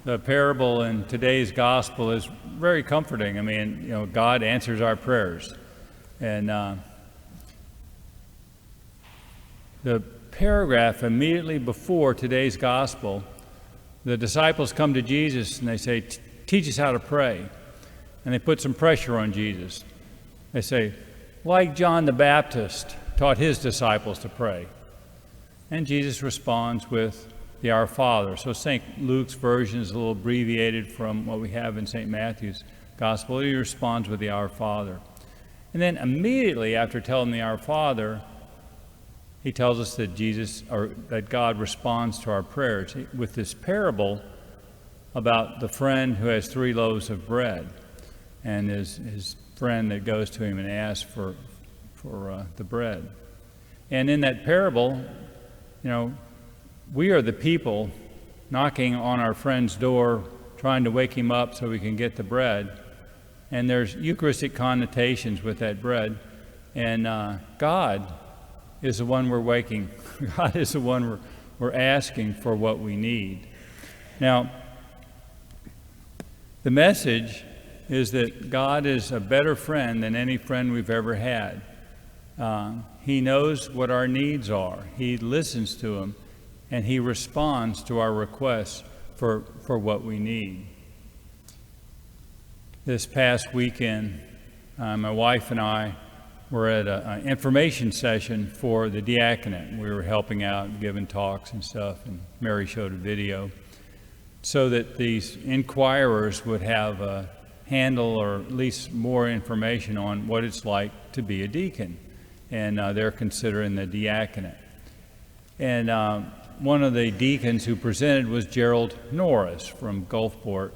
The parable in today's gospel is very comforting. I mean, God answers our prayers. And the paragraph immediately before today's gospel, the disciples come to Jesus and they say, teach us how to pray. And they put some pressure on Jesus. They say, like John the Baptist taught his disciples to pray. And Jesus responds with the Our Father. So St. Luke's version is a little abbreviated from what we have in St. Matthew's Gospel. He responds with the Our Father. And then immediately after telling the Our Father, he tells us that that God responds to our prayers with this parable about the friend who has 3 loaves of bread and his friend that goes to him and asks for the bread. And in that parable, we are the people knocking on our friend's door, trying to wake him up so we can get the bread. And there's Eucharistic connotations with that bread. And God is the one we're waking. God is the one we're asking for what we need. Now, the message is that God is a better friend than any friend we've ever had. He knows what our needs are. He listens to them. And he responds to our requests for what we need. This past weekend, my wife and I were at an information session for the diaconate. We were helping out, giving talks and stuff, and Mary showed a video so that these inquirers would have a handle or at least more information on what it's like to be a deacon. And they're considering the diaconate. And one of the deacons who presented was Gerald Norris from Gulfport.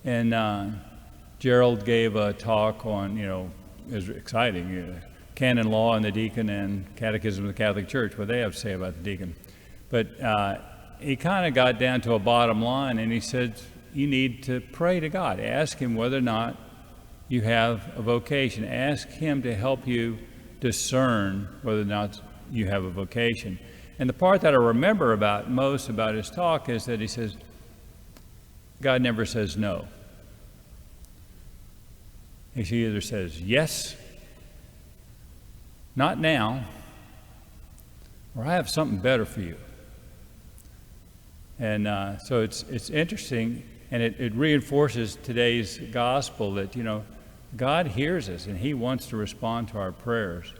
And Gerald gave a talk on, it was exciting, canon law and the deacon and catechism of the Catholic Church, what they have to say about the deacon. But he kind of got down to a bottom line and he said, you need to pray to God. Ask him whether or not you have a vocation. Ask him to help you discern whether or not you have a vocation. And the part that I remember most about his talk is that he says, God never says no. He either says yes, not now, or I have something better for you. And so it's interesting, and it reinforces today's gospel that, God hears us and he wants to respond to our prayers.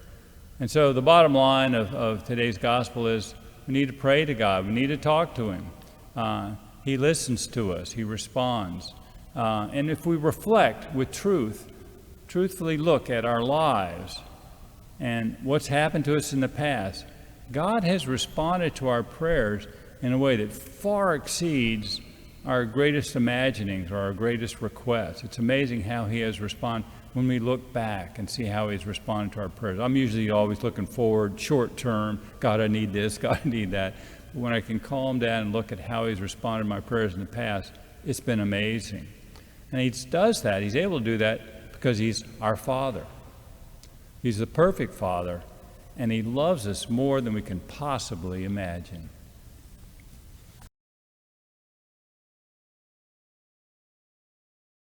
And so the bottom line of today's gospel is we need to pray to God. We need to talk to him. He listens to us. He responds. And if we reflect with truthfully look at our lives and what's happened to us in the past, God has responded to our prayers in a way that far exceeds our greatest imaginings or our greatest requests. It's amazing how he has responded when we look back and see how he's responded to our prayers. I'm usually always looking forward, short term, God, I need this, God, I need that. But when I can calm down and look at how he's responded to my prayers in the past, it's been amazing. And he does that. He's able to do that because he's our Father. He's the perfect Father, and he loves us more than we can possibly imagine.